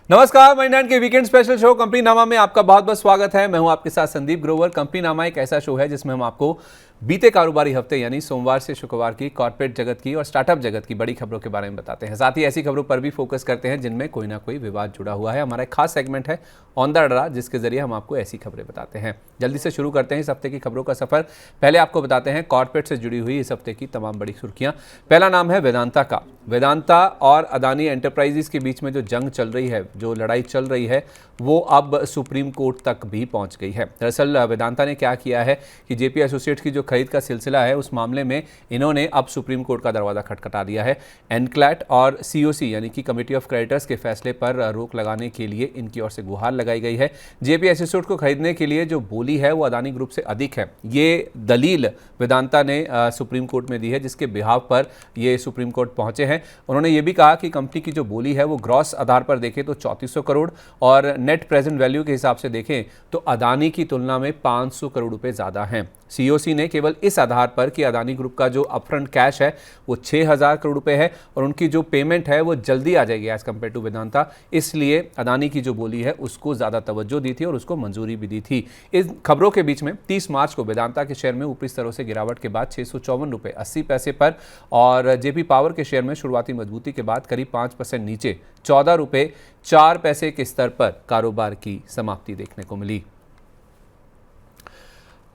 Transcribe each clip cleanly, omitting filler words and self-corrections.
नमस्कार, money nine के weekend special show company नामा में आपका बहुत बहुत स्वागत है। मैं हूं आपके साथ संदीप ग्रोवर। कंपनी नामा एक ऐसा शो है जिसमें हम आपको बीते कारोबारी हफ्ते यानी सोमवार से शुक्रवार की कॉर्पोरेट जगत की और स्टार्टअप जगत की बड़ी खबरों के बारे में बताते हैं। साथ ही ऐसी खबरों पर भी फोकस करते हैं जिनमें कोई ना कोई विवाद जुड़ा हुआ है। हमारा एक खास सेगमेंट है ऑन द रडार, जिसके जरिए हम आपको ऐसी खबरें बताते हैं। जल्दी से शुरू करते हैं इस हफ्ते की खबरों का सफर। पहले आपको बताते हैं कॉर्पोरेट से जुड़ी हुई इस हफ्ते की तमाम बड़ी सुर्खियां। पहला नाम है वेदांता का। वेदांता और अदानी एंटरप्राइजेस के बीच में जो जंग चल रही है, जो लड़ाई चल रही है, वो अब सुप्रीम कोर्ट तक भी पहुंच गई है। दरअसल वेदांता ने क्या किया है कि जेपी एसोसिएट्स की जो खरीद का सिलसिला है, उस मामले में इन्होंने अब सुप्रीम कोर्ट का दरवाजा खटखटा दिया है। एनक्लैट और सीओसी यानी कि कमेटी ऑफ क्रेडिटर्स के फैसले पर रोक लगाने के लिए इनकी ओर से गुहार लगाई गई है। जेपी एसोसिएट्स को खरीदने के लिए जो बोली है वो अदानी ग्रुप से अधिक है, ये दलील वेदांता ने सुप्रीम कोर्ट में दी है, जिसके बिहाव पर ये सुप्रीम कोर्ट पहुंचे हैं। उन्होंने ये भी कहा कि कंपनी की जो बोली है वो ग्रॉस आधार पर देखें तो 3400 करोड़ और नेट प्रेजेंट वैल्यू के हिसाब से देखें तो अदानी की तुलना में 500 करोड़ रुपए ज़्यादा हैं। सीओसी ने केवल इस आधार पर कि अदानी ग्रुप का जो अपफ्रंट कैश है वो 6000 करोड़ रुपए है और उनकी जो पेमेंट है वो जल्दी आ जाएगी एज कम्पेयर टू वेदांता, इसलिए अदानी की जो बोली है उसको ज़्यादा तवज्जो दी थी और उसको मंजूरी भी दी थी। इन खबरों के बीच में 30 मार्च को वेदांता के शेयर में ऊपरी स्तरों से गिरावट के बाद 654 रुपये 80 पैसे पर और जेपी पावर के शेयर में शुरुआती मजबूती के बाद करीब 5% नीचे 14 रुपये 4 पैसे के स्तर पर कारोबार की समाप्ति देखने को मिली।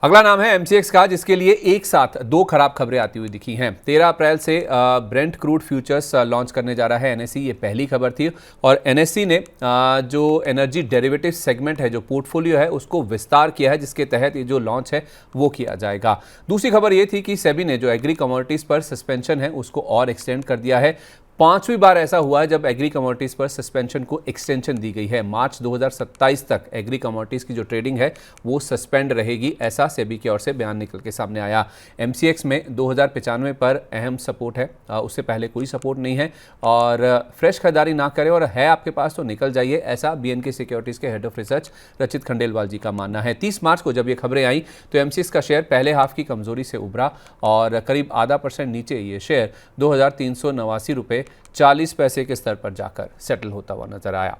अगला नाम है एमसीएक्स का, जिसके लिए एक साथ दो खराब खबरें आती हुई दिखी हैं। 13 अप्रैल से ब्रेंट क्रूड फ्यूचर्स लॉन्च करने जा रहा है एनएसई, ये पहली खबर थी और एनएसई ने जो एनर्जी डेरिवेटिव सेगमेंट है, जो पोर्टफोलियो है, उसको विस्तार किया है, जिसके तहत ये जो लॉन्च है वो किया जाएगा। दूसरी खबर ये थी कि सेबी ने जो एग्री कमोडिटीज पर सस्पेंशन है उसको और एक्सटेंड कर दिया है। 5वीं बार ऐसा हुआ है जब एग्री कमोडिटीज पर सस्पेंशन को एक्सटेंशन दी गई है। मार्च 2027 तक एग्री कमोडिटीज की जो ट्रेडिंग है वो सस्पेंड रहेगी, ऐसा सेबी की ओर से बयान निकल के सामने आया। एमसीएक्स में 2095 पर अहम सपोर्ट है, उससे पहले कोई सपोर्ट नहीं है और फ्रेश खरीदारी ना करें और है आपके पास तो निकल जाइए, ऐसा बीएनके सिक्योरिटीज के हेड ऑफ रिसर्च रचित खंडेलवाल जी का मानना है। 30 मार्च को जब ये खबरें आई तो एमसीएक्स का शेयर पहले हाफ की कमजोरी से उभरा और करीब आधा % नीचे ये शेयर 2389 रुपये 40 पैसे के स्तर पर जाकर सेटल होता हुआ नजर आया।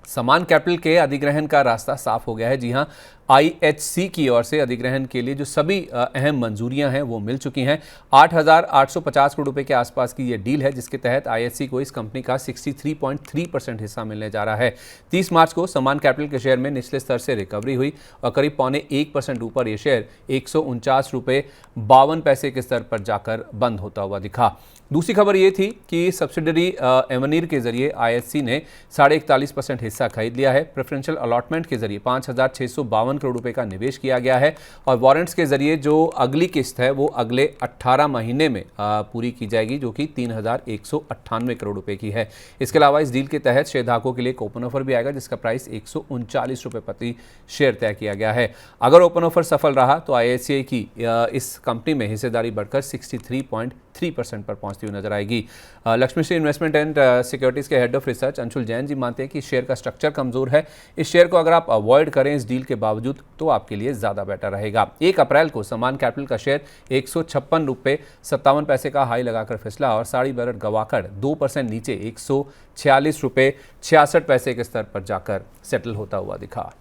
समान कैपिटल के अधिग्रहण का रास्ता साफ हो गया है। जी हां, आईएचसी की ओर से अधिग्रहण के लिए जो सभी अहम मंजूरियां हैं वो मिल चुकी हैं। 8,850 करोड़ रुपए के आसपास की ये डील है, जिसके तहत आईएचसी को इस कंपनी का 63.3% हिस्सा मिलने जा रहा है। 30 मार्च को समान कैपिटल के शेयर में निचले स्तर से रिकवरी हुई और करीब 0.25% ऊपर ये शेयर 149 रुपये 52 पैसे के स्तर पर जाकर बंद होता हुआ दिखा। दूसरी खबर ये थी कि सब्सिडरी एवनीर के जरिए आईएचसी ने 41.5% हिस्सा खरीद लिया है। प्रेफरेंशियल अलॉटमेंट के जरिए 5,652 करोड़ रुपए का निवेश किया गया है और वारंट्स के जरिए जो अगली किस्त है वो अगले 18 महीने में पूरी की जाएगी, जो कि 3,198 करोड़ रुपए की है। इसके अलावा इस डील के तहत शेयरधारकों के लिए एक ओपन ऑफर भी आएगा, जिसका प्राइस 139 रुपये प्रति शेयर तय किया गया है। अगर ओपन ऑफर सफल रहा तो आईएचसी की इस कंपनी में हिस्सेदारी बढ़कर 63.3% पर पहुंचती हुई नजर आएगी। Lakshmi Shree investment and securities के head of research Anshul Jain ji मानते हैं कि शेयर का स्ट्रक्चर कमजोर है। इस शेयर को अगर आप अवॉइड करें इस डील के बावजूद तो आपके लिए ज्यादा बेटर रहेगा। 1 अप्रैल को समान कैपिटल का शेयर 156 रुपये 57 पैसे का हाई लगाकर फिसला और साड़ी बैरट गवाकर 2% नीचे 146 रुपये 66 पैसे के स्तर पर जाकर सेटल होता हुआ दिखा।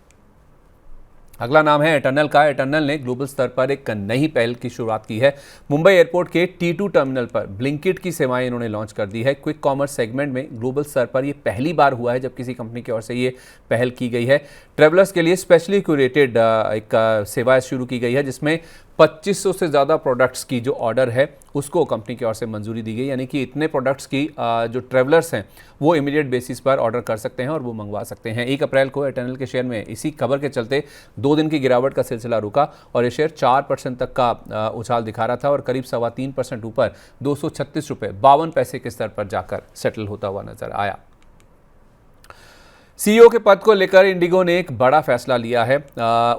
अगला नाम है एटर्नल का। एटर्नल ने ग्लोबल स्तर पर एक नई पहल की शुरुआत की है। मुंबई एयरपोर्ट के T2 टर्मिनल पर ब्लिंकिट की सेवाएं इन्होंने लॉन्च कर दी है। क्विक कॉमर्स सेगमेंट में ग्लोबल स्तर पर यह पहली बार हुआ है जब किसी कंपनी की ओर से ये पहल की गई है। ट्रेवलर्स के लिए स्पेशली क्यूरेटेड एक सेवा शुरू की गई है, जिसमें 2500 से ज़्यादा प्रोडक्ट्स की जो ऑर्डर है उसको कंपनी की ओर से मंजूरी दी गई, यानी कि इतने प्रोडक्ट्स की जो ट्रेवलर्स हैं वो इमीडिएट बेसिस पर ऑर्डर कर सकते हैं और वो मंगवा सकते हैं। 1 अप्रैल को एटर्नल के शेयर में इसी खबर के चलते 2 दिन की गिरावट का सिलसिला रुका और ये शेयर 4% तक का उछाल दिखा रहा था और करीब 3.25% ऊपर 236 रुपये 52 पैसे के स्तर पर जाकर सेटल होता हुआ नजर आया। सीईओ के पद को लेकर इंडिगो ने एक बड़ा फैसला लिया है।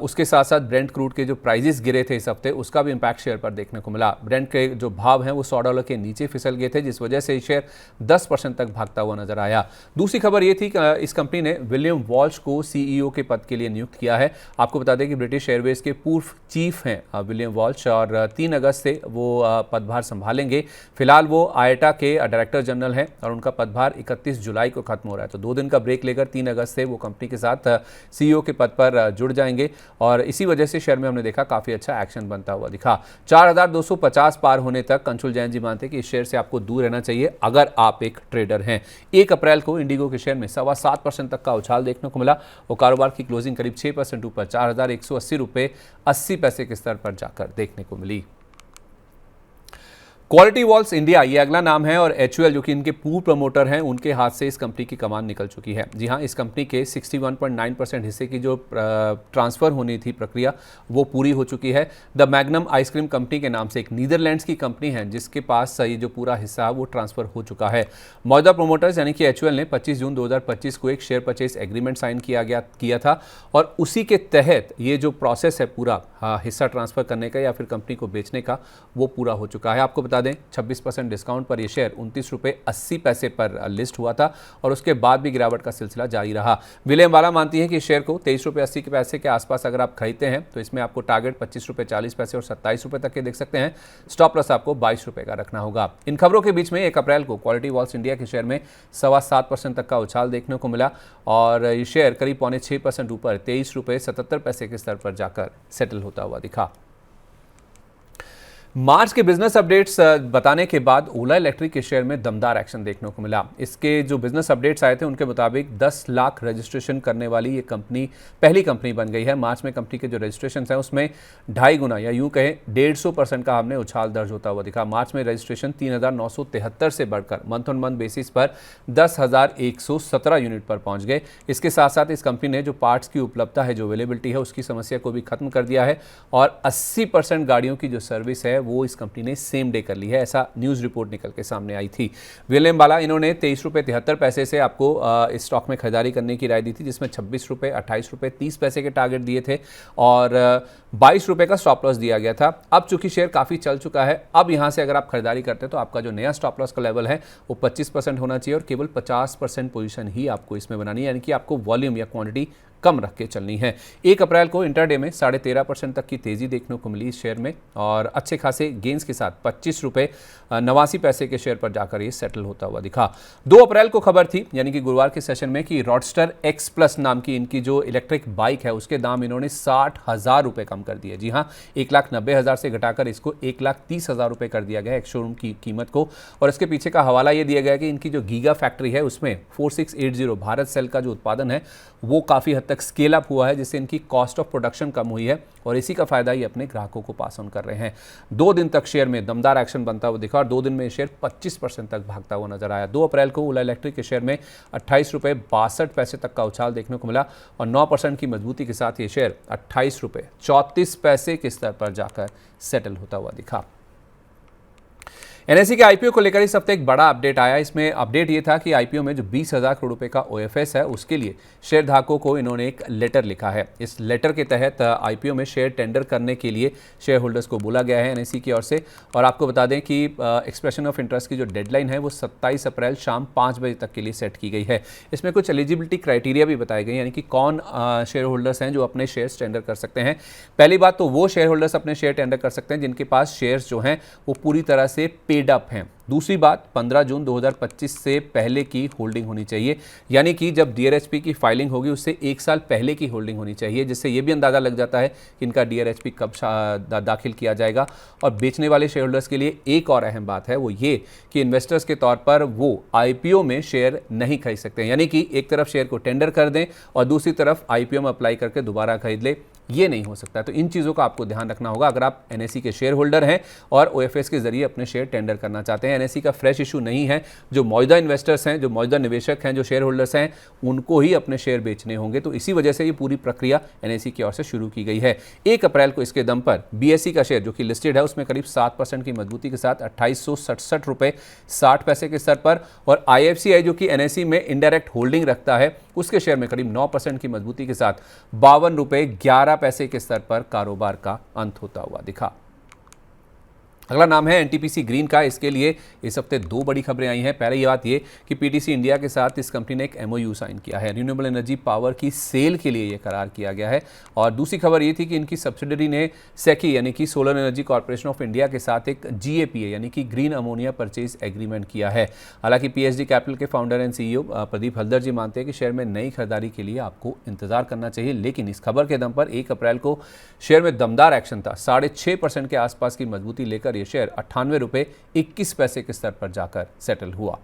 उसके साथ साथ ब्रेंट क्रूड के जो प्राइजेस गिरे थे इस हफ्ते, उसका भी इंपैक्ट शेयर पर देखने को मिला। ब्रेंट के जो भाव हैं वो $100 के नीचे फिसल गए थे, जिस वजह से शेयर 10% तक भागता हुआ नजर आया। दूसरी खबर ये थी कि इस कंपनी ने विलियम वॉल्श को सीईओ के पद के लिए नियुक्त किया है। आपको बता दें कि ब्रिटिश एयरवेज के पूर्व चीफ हैं विलियम वॉल्श, और 3 अगस्त से वो पदभार संभालेंगे। फिलहाल वो आयटा के डायरेक्टर जनरल हैं और उनका पदभार 31 जुलाई को खत्म हो रहा है। तो 2 दिन का ब्रेक लेकर 3 अगस्त से वो कंपनी के साथ सीईओ के पद पर जुड़ जाएंगे, और इसी वजह से शेयर में हमने देखा काफी अच्छा एक्शन बनता हुआ दिखा। 4250 पार होने तक अंशुल जैन जी मानते हैं कि इस शेयर से आपको दूर रहना चाहिए अगर आप एक ट्रेडर हैं। 1 अप्रैल को इंडिगो के शेयर में 7.25% तक का उछाल देखने को मिला और कारोबार की क्लोजिंग करीब 6% ऊपर 4180 रुपये 80 पैसे के स्तर पर जाकर देखने को मिली। क्वालिटी वॉल्स इंडिया ये अगला नाम है, और एचयूएल जो कि इनके पूर्व प्रमोटर हैं, उनके हाथ से इस कंपनी की कमान निकल चुकी है। जी हां, इस कंपनी के 61.9% हिस्से की जो ट्रांसफर होनी थी प्रक्रिया, वो पूरी हो चुकी है। द मैग्नम आइसक्रीम कंपनी के नाम से एक नीदरलैंड्स की कंपनी है जिसके पास ये जो पूरा हिस्सा वो ट्रांसफर हो चुका है। मौजूदा प्रोमोटर्स यानी कि एचयूएल ने 25 जून 2025 को एक शेयर परचेज एग्रीमेंट साइन किया था, और उसी के तहत ये जो प्रोसेस है पूरा हिस्सा ट्रांसफर करने का या फिर कंपनी को बेचने का, वो पूरा हो चुका है। आपको बता दें 26% डिस्काउंट पर यह शेयर 29 रुपये 80 पैसे पर लिस्ट हुआ था, और उसके बाद भी गिरावट का सिलसिला जारी रहा। विलियम वाला मानती है कि शेयर को 23 रुपये 80 पैसे के आसपास अगर आप खरीदते हैं तो इसमें आपको टारगेट 25 रुपये 40 पैसे और 27 रुपये तक के देख सकते हैं। स्टॉप लॉस आपको 22 रुपये का रखना होगा। इन खबरों के बीच में 1 अप्रैल को क्वालिटी वॉल्स इंडिया के शेयर में 7.25% तक का उछाल देखने को मिला, और ये शेयर करीब 6.25% ऊपर 23 रुपये 77 पैसे के स्तर पर जाकर सेटल होता हुआ दिखा। मार्च के बिजनेस अपडेट्स बताने के बाद ओला इलेक्ट्रिक के शेयर में दमदार एक्शन देखने को मिला। इसके जो बिजनेस अपडेट्स आए थे उनके मुताबिक 10 लाख रजिस्ट्रेशन करने वाली ये कंपनी पहली कंपनी बन गई है। मार्च में कंपनी के जो रजिस्ट्रेशन हैं उसमें 2.5 गुना या यूं कहें 150% का हमने उछाल दर्ज होता हुआ दिखा। मार्च में रजिस्ट्रेशन 3973 से बढ़कर मंथ ऑन मंथ बेसिस पर 10,117 यूनिट पर पहुंच गए। इसके साथ साथ इस कंपनी ने जो पार्ट्स की उपलब्धता है, जो अवेलेबिलिटी है, उसकी समस्या को भी खत्म कर दिया है, और 80% गाड़ियों की जो सर्विस है वो इस कंपनी ने सेम डे कर ली है। ऐसा न्यूज़ रिपोर्ट निकल के सामने आई थी। विलियम बाला इन्होंने 23 रुपये 73 पैसे से आपको इस स्टॉक में खरीदारी करने की राय दी थी, जिसमें 26 रुपये 28 रुपये 30 पैसे के टारगेट दिए थे और 22 रुपये का स्टॉप लॉस दिया गया था। अब चूंकि शेयर काफ़ी चल चुका है, अब यहाँ से अगर आप खरीदारी करते हैं तो आपका जो नया स्टॉप लॉस का लेवल है वो 25% होना चाहिए, और केवल 50% पोजीशन ही आपको इसमें बनानी है, यानी कि आपको वॉल्यूम या क्वांटिटी कम रख के चलनी है। 1 अप्रैल को इंटरडे में 13.5% तक की तेजी देखने को मिली इस शेयर में, और अच्छे खासे गेंस के साथ 25 रुपये 89 पैसे के शेयर पर जाकर ये सेटल होता हुआ दिखा। 2 अप्रैल को खबर थी, यानी कि गुरुवार के सेशन में, कि रॉडस्टर एक्स प्लस नाम की इनकी जो इलेक्ट्रिक बाइक है उसके दाम इन्होंने 60,000 रुपये कम कर दिए। जी हाँ, 1,90,000 से घटाकर इसको 1,30,000 रुपये कर दिया गया है एक शोरूम की कीमत को, और इसके पीछे का हवाला ये दिया गया कि इनकी जो गीगा फैक्ट्री है उसमें 4680 भारत सेल का जो उत्पादन है वो काफ़ी हद तक स्केल अप हुआ है, जिससे इनकी कॉस्ट ऑफ प्रोडक्शन कम हुई है, और इसी का फायदा ये अपने ग्राहकों को पास ऑन कर रहे हैं। 2 दिन तक शेयर में दमदार एक्शन बनता हुआ दिखा, और 2 दिन में शेयर 25% तक भागता हुआ नजर आया। 2 अप्रैल को ओला इलेक्ट्रिक के शेयर में 28 रुपये 62 पैसे तक का उछाल देखने को मिला, और 9% की मजबूती के साथ ये शेयर 28 रुपये 34 पैसे के स्तर पर जाकर सेटल होता हुआ दिखा। एनएसई के आईपीओ को लेकर इस हफ्ते एक बड़ा अपडेट आया। इसमें अपडेट ये था कि आईपीओ में जो 20,000 करोड़ रुपए का ओएफएस है उसके लिए शेयर धारकों को इन्होंने एक लेटर लिखा है। इस लेटर के तहत आईपीओ में शेयर टेंडर करने के लिए शेयर होल्डर्स को बोला गया है एनएसई की ओर से, और आपको बता दें कि एक्सप्रेशन ऑफ इंटरेस्ट की जो डेडलाइन है वो 27 अप्रैल शाम 5 बजे तक के लिए सेट की गई है। इसमें कुछ एलिजिबिलिटी क्राइटेरिया भी बताए गए, यानी कि कौन शेयर होल्डर्स हैं जो अपने शेयर्स टेंडर कर सकते हैं। पहली बात तो वो शेयर होल्डर्स अपने शेयर टेंडर कर सकते हैं जिनके पास शेयर्स जो हैं वो पूरी तरह से पेड अप हैं। दूसरी बात, 15 जून 2025 से पहले की होल्डिंग होनी चाहिए, यानी कि जब डीआरएचपी की फाइलिंग होगी उससे 1 साल पहले की होल्डिंग होनी चाहिए, जिससे ये भी अंदाजा लग जाता है कि इनका डीआरएचपी कब दाखिल किया जाएगा। और बेचने वाले शेयर होल्डर्स के लिए एक और अहम बात है, वो ये कि इन्वेस्टर्स के तौर पर वो आईपीओ में शेयर नहीं खरीद सकते, यानी कि एक तरफ शेयर को टेंडर कर दें और दूसरी तरफ आईपीओ में अप्लाई करके दोबारा खरीद ले, ये नहीं हो सकता। तो इन चीज़ों का आपको ध्यान रखना होगा अगर आप एनएसई के शेयर होल्डर हैं और ओएफएस के जरिए अपने शेयर टेंडर करना चाहते हैं। एनएसई का फ्रेश इशू नहीं है, जो मौजूदा इन्वेस्टर्स हैं, जो मौजूदा निवेशक हैं, जो शेयर होल्डर्स हैं, उनको ही अपने शेयर बेचने होंगे। तो इसी वजह से ये पूरी प्रक्रिया एनएसई की ओर से शुरू की गई है। 1 अप्रैल को इसके दम पर बीएसई का शेयर जो कि लिस्टेड है उसमें करीब 7% की मजबूती के साथ 2867 रुपये 60 पैसे के स्तर पर, और आईएफसीआई जो कि एनएसई में इनडायरेक्ट होल्डिंग रखता है उसके शेयर में करीब 9% की मजबूती के साथ 52 रुपये 11 पैसे के स्तर पर कारोबार का अंत होता हुआ दिखा। अगला नाम है एनटीपीसी ग्रीन का। इसके लिए इस हफ्ते दो बड़ी खबरें आई हैं। पहले ये बात ये कि पीटीसी इंडिया के साथ इस कंपनी ने एक एमओयू साइन किया है। रिन्यूएबल एनर्जी पावर की सेल के लिए ये करार किया गया है। और दूसरी खबर ये थी कि इनकी सब्सिडरी ने सेकी यानी कि solar energy corporation of India के साथ एक जीएपीए यानी कि ग्रीन अमोनिया परचेज एग्रीमेंट किया है। हालांकि पीएचडी कैपिटल के founder and CEO Pradeep Haldar ji मानते हैं कि शेयर में नई खरीदारी के लिए आपको इंतजार करना चाहिए, लेकिन इस खबर के दम पर 1 अप्रैल को शेयर में दमदार एक्शन था। 6.5% के आसपास की मजबूती लेकर यह शेयर 98 रुपये 21 पैसे के स्तर पर जाकर सेटल हुआ।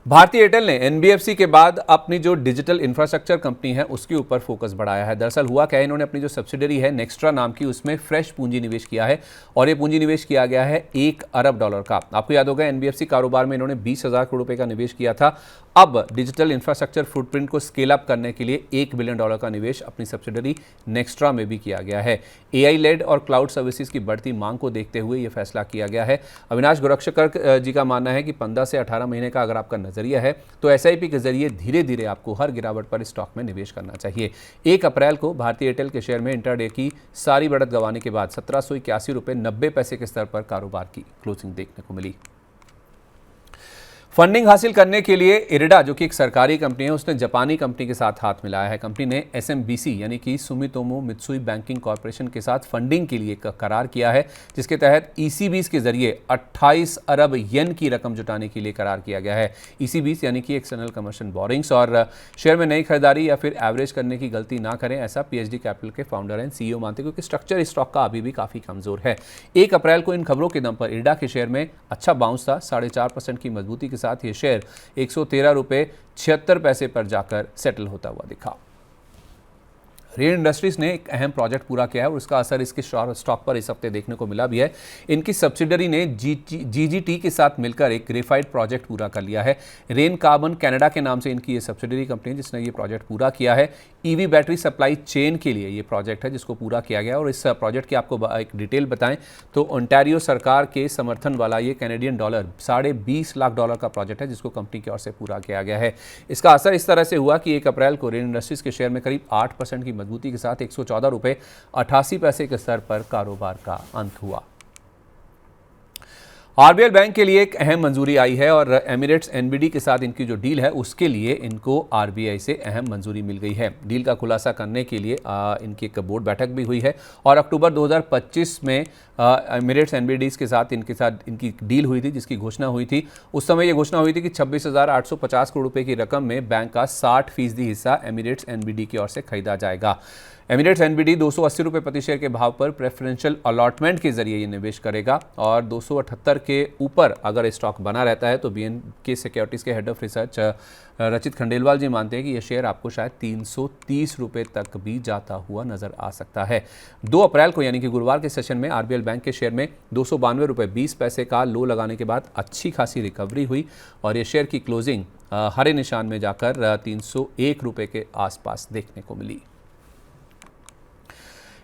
भारतीय एयरटेल ने एनबीएफसी के बाद अपनी जो डिजिटल इंफ्रास्ट्रक्चर कंपनी है उसके ऊपर फोकस बढ़ाया है। दरअसल हुआ क्या है, इन्होंने अपनी जो सब्सिडरी है नेक्स्ट्रा नाम की उसमें फ्रेश पूंजी निवेश किया है और ये पूंजी निवेश किया गया है $1 अरब का। आपको याद होगा एनबीएफसी कारोबार में इन्होंने 20,000 करोड़ रुपए का निवेश किया था। अब डिजिटल इंफ्रास्ट्रक्चर फुटप्रिंट को स्केल अप करने के लिए $1 बिलियन का निवेश अपनी सब्सिडरी नेक्स्ट्रा में भी किया गया है। एआई लेड और क्लाउड सर्विसेज की बढ़ती मांग को देखते हुए यह फैसला किया गया है। अविनाश गोरक्षकर जी का मानना है कि 15 से 18 महीने का अगर आपका नजरिया है तो एसआईपी के जरिए धीरे धीरे आपको हर गिरावट पर स्टॉक में निवेश करना चाहिए। 1 अप्रैल को भारतीय एयरटेल के शेयर में इंटरडे की सारी बढ़त गंवाने के बाद 1781 रुपये 90 पैसे के स्तर पर कारोबार की क्लोजिंग देखने को मिली। फंडिंग हासिल करने के लिए इरिडा जो कि एक सरकारी कंपनी है उसने जापानी कंपनी के साथ हाथ मिलाया है। कंपनी ने एसएमबीसी यानी कि सुमितोमो मित्सुई बैंकिंग कॉर्पोरेशन के साथ फंडिंग के लिए एक करार किया है, जिसके तहत ईसीबीस के जरिए 28 अरब येन की रकम जुटाने के लिए करार किया गया है। ईसीबीस यानी कि एक्सटर्नल कमर्शियल बोरिंग्स। और शेयर में नई खरीदारी या फिर एवरेज करने की गलती ना करें, ऐसा पीएचडी कैपिटल के फाउंडर एंड सीईओ मानते हैं, क्योंकि स्ट्रक्चर स्टॉक का अभी भी काफी कमजोर है। 1 अप्रैल को इन खबरों के दम पर इरिडा के शेयर में अच्छा बाउंस था। 4.5% की मजबूती के साथ ये शेयर 113 रुपये 76 पैसे पर जाकर सेटल होता हुआ दिखा। रेन इंडस्ट्रीज ने एक अहम प्रोजेक्ट पूरा किया है और उसका असर इसके स्टॉक पर इस हफ्ते देखने को मिला भी है। इनकी सब्सिडरी ने जीजीटी के साथ मिलकर एक ग्रेफाइट प्रोजेक्ट पूरा कर लिया है। रेन कार्बन कनाडा के नाम से इनकी ये सब्सिडरी कंपनी है जिसने ये प्रोजेक्ट पूरा किया है। ईवी बैटरी सप्लाई चेन के लिए ये प्रोजेक्ट है जिसको पूरा किया गया। और इस प्रोजेक्ट की आपको एक डिटेल बताएं तो ओंटारियो सरकार के समर्थन वाला ये कैनेडियन डॉलर $20.5 लाख का प्रोजेक्ट है जिसको कंपनी की ओर से पूरा किया गया है। इसका असर इस तरह से हुआ कि 1 अप्रैल को रेन इंडस्ट्रीज के शेयर में करीब 8% की मजबूती के साथ 114 रुपये 88 पैसे के स्तर पर कारोबार का अंत हुआ। आरबीएल बैंक के लिए एक अहम मंजूरी आई है और एमिरेट्स एनबीडी के साथ इनकी जो डील है उसके लिए इनको आरबीआई से अहम मंजूरी मिल गई है। डील का खुलासा करने के लिए इनकी एक बोर्ड बैठक भी हुई है और अक्टूबर 2025 में एमिरेट्स एनबीडीज के साथ इनकी डील हुई थी जिसकी घोषणा हुई थी। उस समय ये घोषणा हुई थी कि 26,850 करोड़ रुपए की रकम में बैंक का 60% हिस्सा एमिरेट्स एनबीडी की ओर से खरीदा जाएगा। एमिरेट्स एनबीडी 280 रुपये प्रति शेयर के भाव पर प्रेफरेंशियल अलॉटमेंट के जरिए ये निवेश करेगा और 278 के ऊपर अगर स्टॉक बना रहता है तो बीएनके सिक्योरिटीज़ के हेड ऑफ रिसर्च रचित खंडेलवाल जी मानते हैं कि यह शेयर आपको शायद 330 रुपये तक भी जाता हुआ नजर आ सकता है। 2 अप्रैल को यानी कि गुरुवार के सेशन में आरबीएल बैंक के शेयर में 292 रुपये 20 पैसे का लो लगाने के बाद अच्छी खासी रिकवरी हुई और ये शेयर की क्लोजिंग हरे निशान में जाकर 301 रुपये के आसपास देखने को मिली।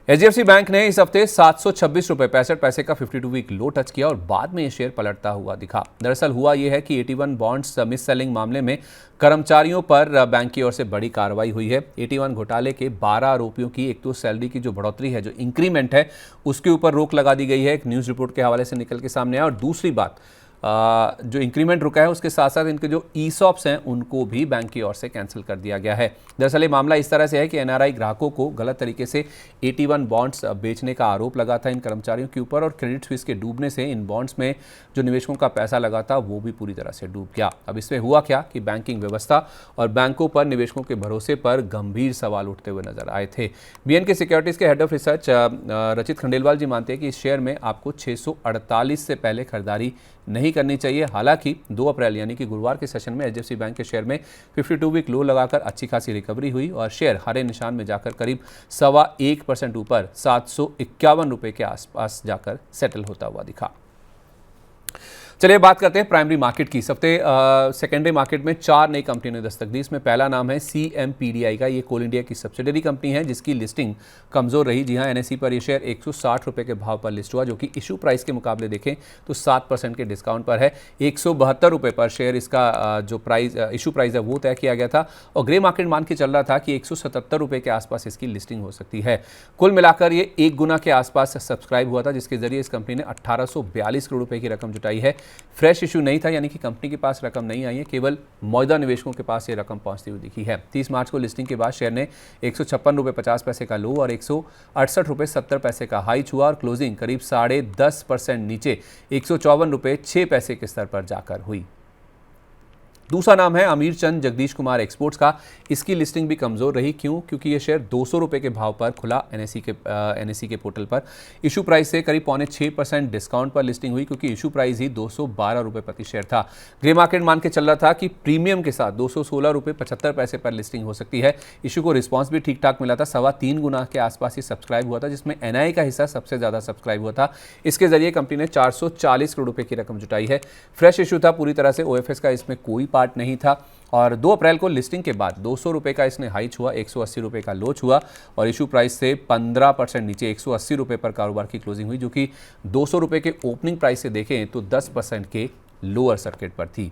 एचडीएफसी बैंक ने इस हफ्ते 726 रुपये 65 पैसे का 52 वीक लो टच किया और बाद में ये शेयर पलटता हुआ दिखा। दरअसल हुआ यह है कि 81 बॉन्ड्स मिस सेलिंग मामले में कर्मचारियों पर बैंक की ओर से बड़ी कार्रवाई हुई है। 81 घोटाले के 12 आरोपियों की एक तो सैलरी की जो बढ़ोतरी है, जो इंक्रीमेंट है, उसके ऊपर रोक लगा दी गई है, एक न्यूज़ रिपोर्ट के हवाले से निकल के सामने आया। और दूसरी बात, जो इंक्रीमेंट रुका है उसके साथ साथ इनके जो ईसॉप्स हैं उनको भी बैंक की ओर से कैंसिल कर दिया गया है। दरअसल ये मामला इस तरह से है कि एनआरआई ग्राहकों को गलत तरीके से 81 बॉन्ड्स बेचने का आरोप लगा था इन कर्मचारियों के ऊपर और क्रेडिट स्विस के डूबने से इन बॉन्ड्स में जो निवेशकों का पैसा लगा था वो भी पूरी तरह से डूब गया। अब इसमें हुआ क्या कि बैंकिंग व्यवस्था और बैंकों पर निवेशकों के भरोसे पर गंभीर सवाल उठते हुए नजर आए थे। बीएनके सिक्योरिटीज़ के हेड ऑफ रिसर्च रचित खंडेलवाल जी मानते हैं कि इस शेयर में आपको 648 से पहले खरीदारी नहीं करनी चाहिए। हालांकि 2 अप्रैल यानी कि गुरुवार के सेशन में एचडीएफसी बैंक के शेयर में 52 वीक लो लगाकर अच्छी खासी रिकवरी हुई और शेयर हरे निशान में जाकर करीब 1.25% ऊपर 751 रुपये के आसपास जाकर सेटल होता हुआ दिखा। चलिए बात करते हैं प्राइमरी मार्केट की। इस हफ्ते सेकेंडरी मार्केट में 4 नई कंपनियों ने दस्तक दी। इसमें पहला नाम है CMPDI का। ये कोल इंडिया की सब्सिडरी कंपनी है जिसकी लिस्टिंग कमजोर रही। जी हां, NSE पर ये शेयर 160 रुपये के भाव पर लिस्ट हुआ, जो कि इशू प्राइस के मुकाबले देखें तो 7% के डिस्काउंट पर है। 172 रुपये पर शेयर इसका जो प्राइस इशू प्राइस है वो तय किया गया था और ग्रे मार्केट मान के चल रहा था कि 177 रुपये के आसपास इसकी लिस्टिंग हो सकती है। कुल मिलाकर ये 1 गुना के आसपास सब्सक्राइब हुआ था, जिसके जरिए इस कंपनी ने 1842 करोड़ रुपये की रकम जुटाई है। फ्रेश इशू नहीं था, यानी कि कंपनी के पास रकम नहीं आई है, केवल मौजूदा निवेशकों के पास ये रकम पहुंचती हुई दिखी है। 30 मार्च को लिस्टिंग के बाद शेयर ने 156 रुपये 50 पैसे का लो और 168 रुपये 70 पैसे का हाई छुआ और क्लोजिंग करीब 10.5% नीचे 154 रुपये 6 पैसे के स्तर पर जाकर हुई। दूसरा नाम है अमीर चंद जगदीश कुमार एक्सपोर्ट्स का। इसकी लिस्टिंग भी कमजोर रही। क्यों? क्योंकि ये शेयर 200 रुपये के भाव पर खुला NSE के पोर्टल पर। इशू प्राइस से करीब 5.6% डिस्काउंट पर लिस्टिंग हुई, क्योंकि इशू प्राइस ही 212 रुपये प्रति शेयर था। ग्रे मार्केट मान के चल रहा था कि प्रीमियम के साथ 216 रुपये 75 पैसे पर लिस्टिंग हो सकती है। इशू को रिस्पॉन्स भी ठीक ठाक मिला था। 3.25 गुना के आसपास ही सब्सक्राइब हुआ था, जिसमें NII का हिस्सा सबसे ज़्यादा सब्सक्राइब हुआ था। इसके जरिए कंपनी ने 440 करोड़ रुपये की रकम जुटाई है। फ्रेश इशू था पूरी तरह से, OFS का इसमें कोई पार्ट नहीं था और 2 अप्रैल को लिस्टिंग के बाद 200 रुपये का इसने हाई छुआ, 180 रुपये का लो छुआ और इशू प्राइस से 15% नीचे 180 रुपये पर कारोबार की क्लोजिंग हुई, जो कि 200 रुपये के ओपनिंग प्राइस से देखें तो 10% के लोअर सर्किट पर थी।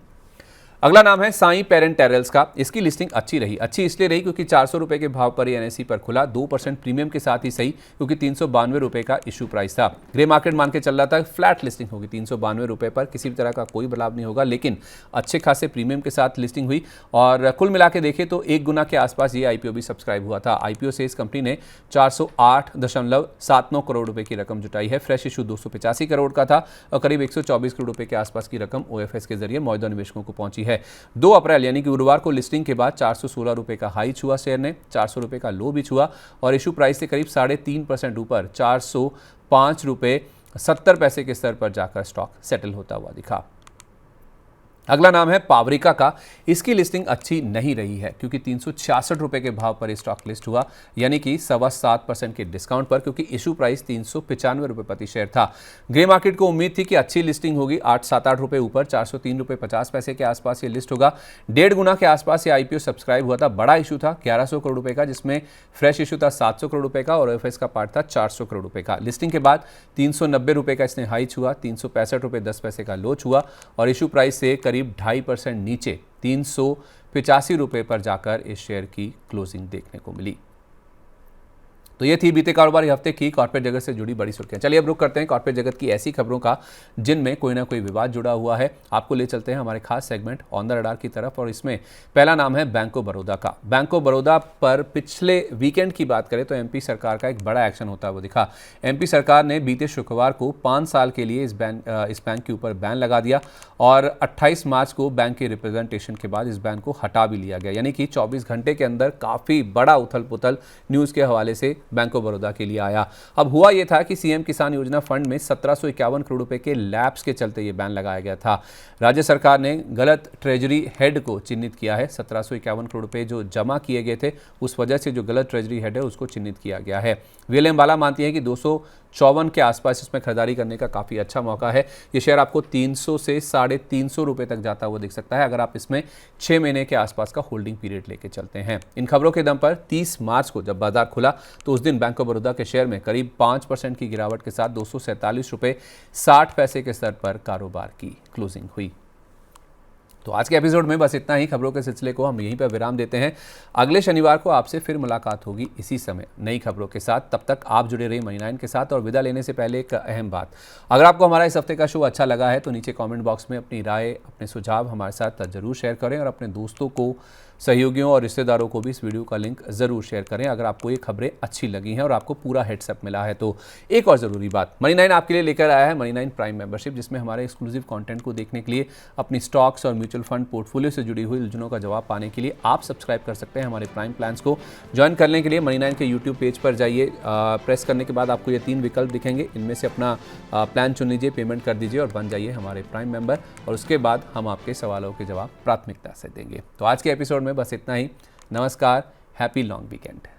अगला नाम है साई पेरेंटेरल्स का। इसकी लिस्टिंग अच्छी रही। अच्छी इसलिए रही क्योंकि 400 रुपये के भाव पर ये NSE पर खुला, 2% प्रीमियम के साथ ही सही, क्योंकि 392 रुपये का इशू प्राइस था। ग्रे मार्केट मान के चल रहा था फ्लैट लिस्टिंग होगी 392 रुपये पर, किसी भी तरह का कोई बदलाव नहीं होगा, लेकिन अच्छे खासे प्रीमियम के साथ लिस्टिंग हुई और कुल मिला के देखें तो 1 गुना के आसपास ये IPO भी सब्सक्राइब हुआ था। IPO से इस कंपनी ने 408.79 करोड़ रुपये की रकम जुटाई है। फ्रेश इशू 285 करोड़ का था और करीब 124 करोड़ रुपये के आसपास की रकम OFS के जरिए मौजूदा निवेशकों को पहुंची है। 2 अप्रैल यानी कि गुरुवार को लिस्टिंग के बाद 416 रुपये का हाई छुआ शेयर ने, 400 रुपये का लो भी छुआ और इशू प्राइस से करीब 3.5% ऊपर 405 रुपये 70 पैसे के स्तर पर जाकर स्टॉक सेटल होता हुआ दिखा। अगला नाम है पावरिका का। इसकी लिस्टिंग अच्छी नहीं रही है क्योंकि 366 रुपये के भाव पर स्टॉक लिस्ट हुआ, यानी कि 7.25% के डिस्काउंट पर, क्योंकि इशू प्राइस 395 रुपये प्रति शेयर था। ग्रे मार्केट को उम्मीद थी कि अच्छी लिस्टिंग होगी, 8-7-8 रुपये ऊपर 403 रुपये 50 पैसे के आसपास ये लिस्ट होगा। 1.5 गुना के आसपास ये IPO सब्सक्राइब हुआ था। बड़ा इशू था 1100 करोड़ रुपये का, जिसमें फ्रेश इशू था 700 करोड़ रुपये का और OFS का पार्ट था 400 करोड़ रुपये का। लिस्टिंग के बाद 390 रुपये का इसने हाई छुआ, 365 रुपये 10 पैसे का लो छुआ और इशू प्राइस से करीब 2.5% नीचे 385 रुपये पर जाकर इस शेयर की क्लोजिंग देखने को मिली। तो ये थी बीते कारोबारी हफ्ते की कॉर्पोरेट जगत से जुड़ी बड़ी सुर्खियां। चलिए अब रुक करते हैं कॉर्पोरेट जगत की ऐसी खबरों का जिनमें कोई ना कोई विवाद जुड़ा हुआ है। आपको ले चलते हैं हमारे खास सेगमेंट ऑन द रडार की तरफ और इसमें पहला नाम है बैंक ऑफ बड़ौदा का। बैंक ऑफ बड़ौदा पर पिछले वीकेंड की बात करें तो MP सरकार का एक बड़ा एक्शन होता हुआ दिखा। MP सरकार ने बीते शुक्रवार को 5 साल के लिए इस बैंक के ऊपर बैन लगा दिया और 28 मार्च को बैंक के रिप्रेजेंटेशन के बाद इस बैन को हटा भी लिया गया, यानी कि 24 घंटे के अंदर काफ़ी बड़ा उथल पुथल न्यूज़ के हवाले से बैंक ऑफ बड़ौदा के लिए आया। अब हुआ यह था कि CM किसान योजना फंड में 1751 करोड़ रुपए के लैप्स के चलते ये बैन लगाया गया था। राज्य सरकार ने गलत ट्रेजरी हेड को चिन्हित किया है। 1751 करोड़ रुपए जो जमा किए गए थे उस वजह से जो गलत ट्रेजरी हेड है उसको चिन्हित किया गया है। VLM बाला मानती है कि 254 के आसपास इसमें खरीदारी करने का काफ़ी अच्छा मौका है। ये शेयर आपको 300 से 350 रुपये तक जाता हुआ दिख सकता है अगर आप इसमें 6 महीने के आसपास का होल्डिंग पीरियड लेके चलते हैं। इन खबरों के दम पर 30 मार्च को जब बाजार खुला तो उस दिन बैंक ऑफ बड़ौदा के शेयर में करीब 5% की गिरावट के साथ 247 रुपये 60 पैसे के स्तर पर कारोबार की क्लोजिंग हुई। तो आज के एपिसोड में बस इतना ही। खबरों के सिलसिले को हम यहीं पर विराम देते हैं। अगले शनिवार को आपसे फिर मुलाकात होगी इसी समय नई खबरों के साथ। तब तक आप जुड़े रहिए मनी 9 के साथ। और विदा लेने से पहले एक अहम बात, अगर आपको हमारा इस हफ्ते का शो अच्छा लगा है तो नीचे कमेंट बॉक्स में अपनी राय, अपने सुझाव हमारे साथ ज़रूर शेयर करें और अपने दोस्तों को, सहयोगियों और रिश्तेदारों को भी इस वीडियो का लिंक ज़रूर शेयर करें अगर आपको ये खबरें अच्छी लगी हैं और आपको पूरा हेड्सअप मिला है तो। एक और ज़रूरी बात, मनी 9 आपके लिए लेकर आया है मनी 9 प्राइम मेंबरशिप, जिसमें हमारे एक्सक्लूसिव कंटेंट को देखने के लिए, अपनी स्टॉक्स और म्यूचुअल फंड पोर्टफोलियो से जुड़ी हुई उलझनों का जवाब पाने के लिए आप सब्सक्राइब कर सकते हैं हमारे प्राइम प्लान्स को। ज्वाइन करने के लिए मनी 9 के यूट्यूब पेज पर जाइए। प्रेस करने के बाद आपको ये 3 विकल्प दिखेंगे, इनमें से अपना प्लान चुन लीजिए, पेमेंट कर दीजिए और बन जाइए हमारे प्राइम मेंबर। और उसके बाद हम आपके सवालों के जवाब प्राथमिकता से देंगे। तो आज के एपिसोड में बस इतना ही। नमस्कार, हैप्पी लॉन्ग वीकेंड।